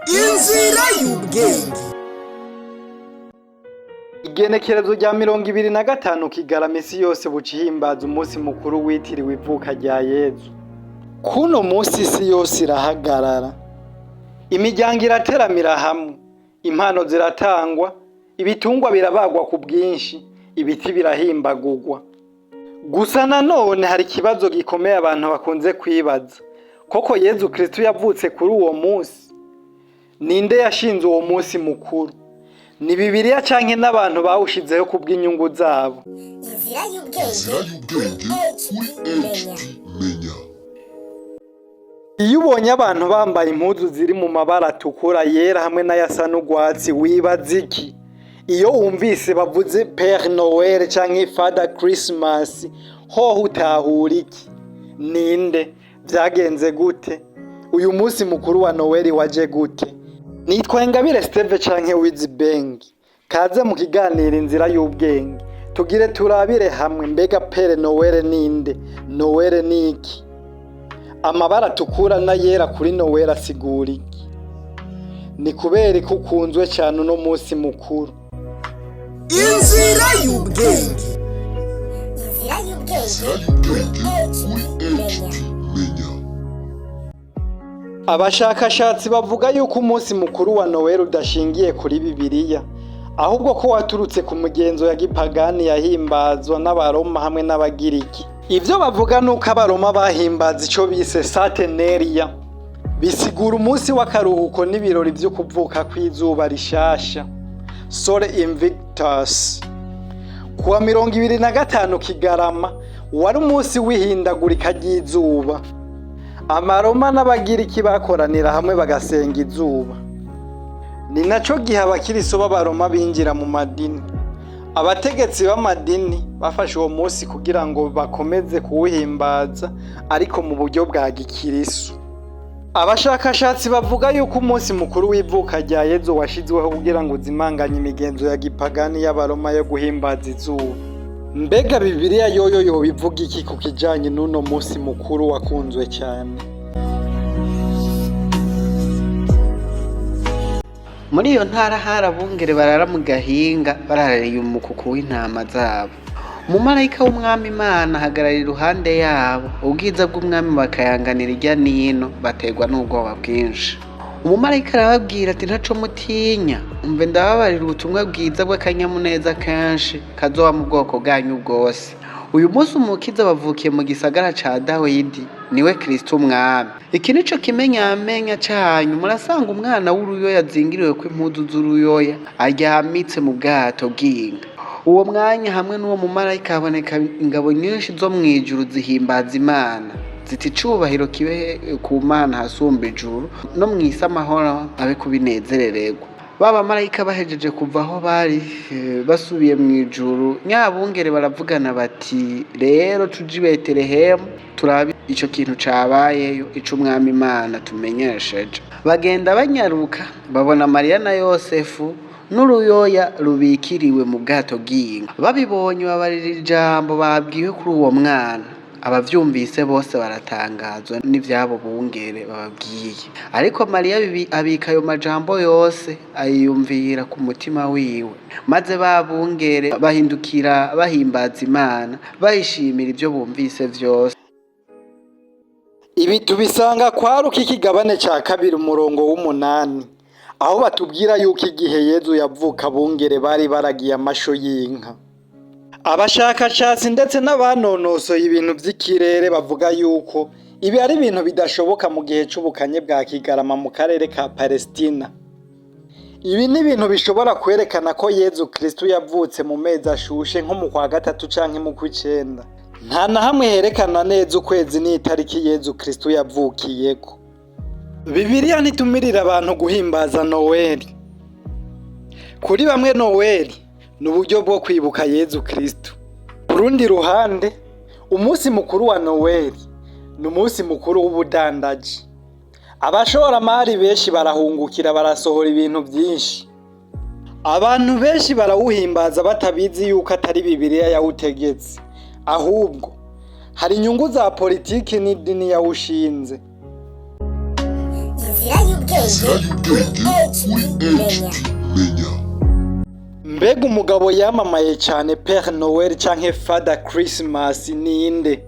Inzira y'ubwenge. Igenekerezo rya 25 Kigarama isi yose bucihimbaza umunsi mukuru witiriwe ivuka rya Yezu. Kuno munsi isi yose irahagarara, imiryango irateramira hamwe, impano ziratangwa, ibitungwa birabagwa ku bwinshi, ibiti birahimbagurwa. Gusa nanone hari ikibazo gikomeye abantu bakunze kwibaza, koko Yezu Kristo yavutse kuri uwo munsi? Ninde yashinze uwo munsi mukuru? Ni Bibiliya canke n'abantu bawushizeho kubw'inyungu zabo? Inzira y'ubwenge kuri Menya. Iyo ubonye abantu bambaye impuzu ziri mu mabara atukura, yera hamwe n'ayasa n'urwatsi, wibaza iki? Iyo wumvise bavuze Père Noël canke Father Christmas, hoho utahura iki? Ninde? Vyagenze gute? Uyu munsi mukuru wa Noel waje gute? Nitwa Ingabire Steve canke Wizibeng. Kaze mu kiganiro Inzira y'ubwenge. Tugire turabire hamwe, mbega Père Noël ninde? Noel ni iki? Amabara atukura na yera kuri Noel asigura iki? Ni kubera ko ukunzwe cyane uno munsi mukuru? Inzira y'ubwenge. Kuri Menya. Abashakashatsi bavuga yuko umunsi mukuru wa Noel udashingiye kuri Bibiliya, ahubwo ko waturutse ku migenzo ya gipagani yahimbazwa n'Abaroma hamwe n'Abagiriki. Ivyo bavuga nuko Abaroma bahimbaza ico bise Saturnalia, bisigura umunsi w'akaruhuko n'ibirori vyo kuvuka kw'izuba rishasha, Sole Invictus. Kuwa 25 Kigarama wari umunsi w'ihindagurika ry'izuba. Amaroma n'Abagiriki bakoranira hamwe bagasenga izuba. Ni naco gihe abakiristo b'Abaroma binjira mu madini. Abategetsi b'amadini bafashe uwo munsi kugira ngo bakomeze kuwuhimbaza, ariko mu buryo bwa gikirisu. Abashakashatsi bavuga yuko umunsi mukuru w'ivuka rya Yezu washizweho kugira ngo uzimanganye imigenzo ya gipagani y'Abaroma yo guhimbaza izuba. Mbega Bibiliya yoyo yobivuga iki ku kijanye n'uno munsi mukuru wakunzwe cyane? Muri iyo ntara hari abungere barara mu gahinga bararariye umukuku w'intama zabo. Umumarayika w'umwami Imana ahagarara iruhande yabo, ubwiza bw'umwami bakayanganira irya nino, bategwa n'ubwoba bwinshi. Umumarayika arababwira ati ntaco mutinya, umve ndababarira ubutumwa bwiza bw'akanyamuneza kenshi kazoba mu bwoko bwanyu bwose. Uyu munsi umukiza bavukiye mu gisagara ca Dawidi, niwe Kristo umwami. Iki nico kimenyamenya canyu, murasanga umwana w'uruyoya azingiriwe kw'impuzu z'uruyoya, aryamitse mu bwato bw'inka. Uwo mwanya hamwe n'uwo mumarayika haboneka ingabo nyinshi zo mw'ijuru zihimbaza Imana, ziti icubahiro kibe ku Mana hasumba ijuru, no mw'isi amahoro abe kubinezerererwa. Baba marayika bahejeje kuva aho bari basubiye mw'ijuru, nyabungere baravugana bati rero tuje i Betelehemu turabe ico kintu cabayeyo, ico umwami Imana tumenyesheje. Bagenda banyaruka babona Mariya na Yosefu n'uruyoya rubikiriwe mu bwato bw'inka. Babibonye babarira ijambo babwiwe kuri uwo mwana. Abavyumvise bose baratangazwa n'ivyabo bungere bababwiye. Ariko Mariya abika ayo majambo yose ayiyumvira ku mutima wiwe. Maze babungere bahindukira bahimbaza Imana, bayishimira ivyo bumvise vyose. Ibi tubisanga kwa Luka ikigabane ca 2 umurongo w'8, aho batubwira yuko igihe Yezu yavuka bungere bari baragiye amasho y'inka. Abashakashatsi ndetse n'abanonosoye ibintu vy'ikirere bavuga yuko ibi ari ibintu bidashoboka mu gihe c'ubukanye bwa Kigarama mu karere ka Palestina. Ibi ni ibintu bishobora kwerekana ko Yezu Kristo yavutse mu mezi ashushe nko mu kwa 3 canke mu kw'icenda. Nta na hamwe herekana neza ukwezi n'itariki Yezu Kristo yavukiyeko. Bibiliya ntitumirira abantu guhimbaza Noel. Kuri bamwe Noel ni uburyo bwo kwibuka Yezu Kristo. Ku rundi ruhande, umunsi mukuru wa Noel ni umunsi mukuru w'ubudandaji. Abashoramari benshi barahungukira, barasohora ibintu byinshi. Abantu benshi barawuhimbaza batabizi yuko atari Bibiliya yawutegetse, ahubwo hari inyungu za politiki n'idini yawushinze. inzira y'ubwenge kuri menya. Mbega umugabo yamamaye cyane Père Noël canke Father Christmas ninde?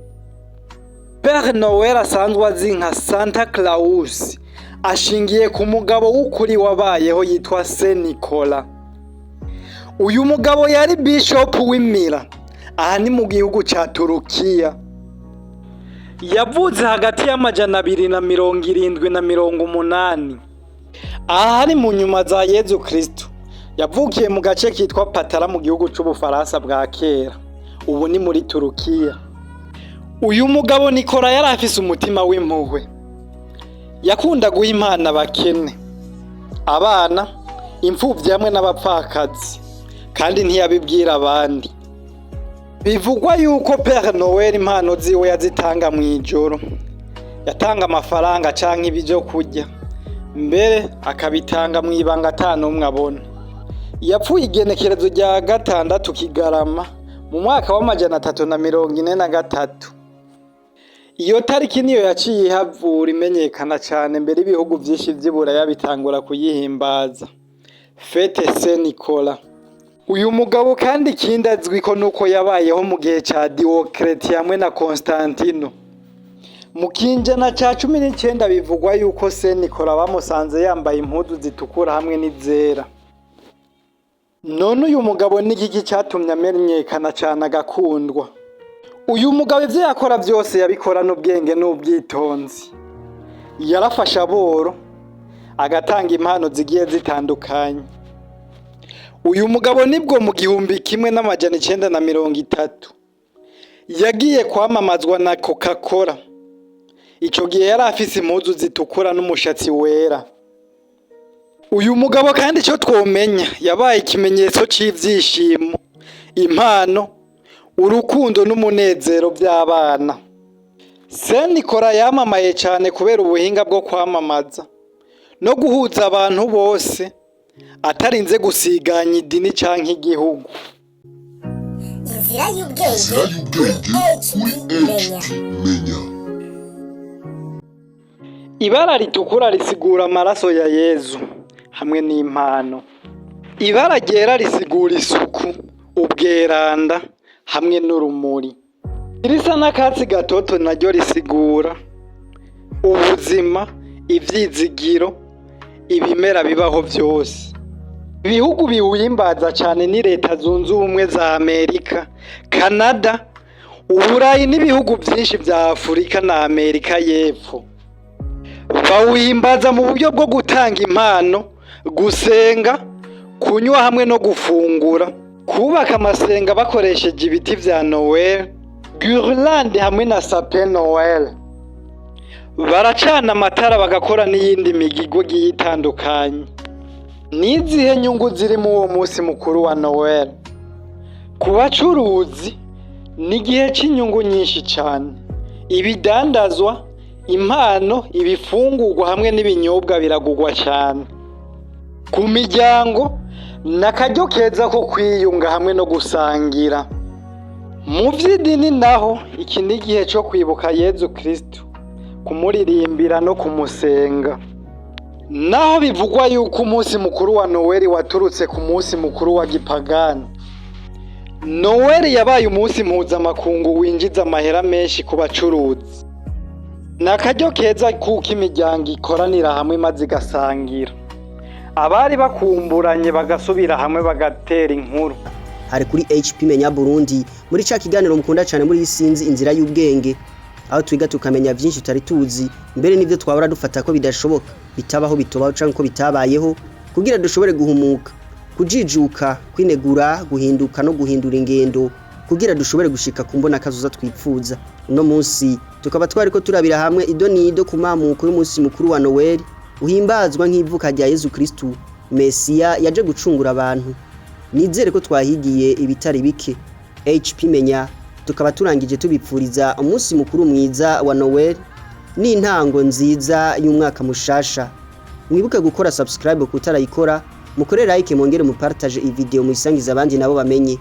Père Noël asanzwe azi nka Santa Claus ashingiye ku mugabo w'ukuri wabayeho yitwa Saint Nicolas. Uyu mugabo yari bishop w'Imira, aha ni mu gihugu ca Turukiya. Yavuze hagati y'amajana 270 na 180. Aha ari mu nyuma za Yezu Kristo. Yavukiye mu gace kitwa Patara mu gihugu c'Ubufaransa bwa kera. Ubu ni muri Turukiya. Uyu mugabo Nikora yari afise umutima w'impuhwe. Yakunda guha impano abakene, abana, imfuvyi hamwe n'abapfakazi, kandi ntiyabibwira abandi. Bivugwa yuko Père Noël impano ziwe yazitanga mw'ijoro. Yatanga amafaranga canke ibyo kurya, mbere akabitanga mw'ibanga atanumwe abona. Yapfuye igenekerezo rya 6 Kigarama mu mwaka w'amajana 343. Iyo tariki niyo yaciye ihavura imenyekana cyane, mbere ibihugu byinshi vy'Iburaya bitangura kuyihimbaza, Fete Saint Nicolas. Uyu mugabo kandi ikindi azwiko nuko yabayeho mu gihe ca Diocletian hamwe na Constantino. Mu kinjana ca 19 bivugwa yuko Saint Nicolas bamusanze yambaye impuzu zitukura hamwe n'izera. None uyu mugabo n'igiki cyatumye amenyekana cyane agakundwa? Uyu mugabo ivyo yakora byose yabikorana ubwenge n'ubwitonzi. Yarafasha aboro, agatanga impano zigiye zitandukanye. Uyu mugabo nibwo mu 1930 yagiye kwamamazwa na Coca-Cola. Ico gihe yari afise impuzu zitukura n'umushatsi wera. Uyu mugabo kandi cyo twomenya yabaye ikimenyetso c'ivyishimo, impano, urukundo n'umunezero by'abana. Saint Nicolas yamamaye cyane kubera ubuhinga bwo kwamamaza no guhuza abantu bose atarinze gusiganya idini canke igihugu. Inzira y'ubwenge kuri menya. Ibara ritukura risigura amaraso ya Yezu hamwe n'impano. Ibara ryera risigura isuku, ubweranda hamwe n'urumuri. Irisa n'akatsi gatoto naryo risigura ubuzima, ivyizigiro, ibimera bibaho vyose. Ibihugu biwimbaza cyane ni Leta Zunze Ubumwe za Amerika, Canada, Uburayi n'ibihugu byinshi vya Afurika na Amerika y'Epfo. Bawimbaza mu buryo bwo gutanga impano, gusenga, kunywa hamwe no gufungura, kubaka amasenga bakoresheje ibiti vya Noel, guirlande hamwe na sapin Noel. Baracana amatara bagakora n'iyindi migigo itandukanye. Nizihe nyungu ziri mu uwo munsi mukuru wa Noel? Ku bacuruzi ni igihe cy'inyungu nyinshi cyane. Ibidandazwa, impano, ibifungurwa hamwe n'ibinyobwa biragugwa cyane. Ku miryango n'akaryo keza ko kwiyunga hamwe no gusangira. Mu vy'idini naho iki ni igihe cyo kwibuka Yezu Kristo, kumuririmbira no kumusenga. Naho bivugwa yuko umunsi mukuru wa Noel waturutse ku munsi mukuru wa gipagani. Noel yabaye umunsi mpuzamakungu winjiza amahera menshi ku bacuruzi. N'akaryo keza kuko imiryango ikoranira hamwe maze igasangira. Abari bakumburanye bagasubira hamwe bagatera inkuru. Hari kuri HP Menya Burundi muri ca kiganiro mukunda cyane muri Isinzi inzira y'ubwenge, aho twiga tukamenya byinshi tutari tuzi, mbere nivyo twabura dufata ko bidashoboka, bitabaho bitobaho canke ko bitabayeho, kugira dushobore guhumuka, kujijuka, kwinegura, guhinduka no guhindura ingendo, kugira dushobore gushika kumbona kazuza twipfuza. Uno munsi tukaba twariko turabira hamwe idonido ku mamuko y'umunsi mukuru wa Noel, uhimbazwa nk'ivuka rya Yezu Kristo, Mesiya yaje gucungura abantu. Nizere ko twahigiye ibitari bike. HP Menya tukaba turangije tubipfuriza umunsi mukuru mwiza wa Noel n'intango nziza y'umwaka mushasha. Mwibuke gukora subscribe kutarayikora, mukore like mongere mupartage iyi video muyisangiza abandi nabo bamenye.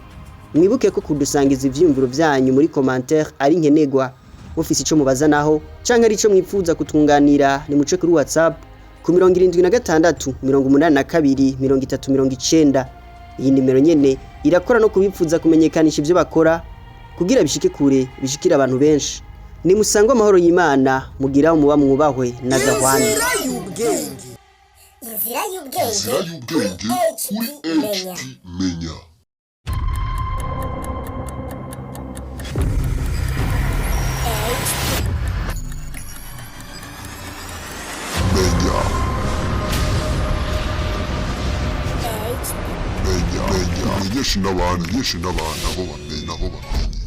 Mwibuke ko kudusangiza ivyumviro vyanyu muri commentaire ari nkenegwa. Mufise ico mubaza naho canke ari ico mwipfuza kutunganira ni muce kuri WhatsApp ku 76 82 30 iyi nimero nyene irakora no kubipfuza kumenyekanisha ivyo bakora kugira bishike kure bishikira abantu benshi. Ni musangwa amahoro y'Imana mugira umuba mwubahwe na Gahwane. Inzira y'ubwenge kuri HP Menya. Menyesha n'abantu, nabo bamenye.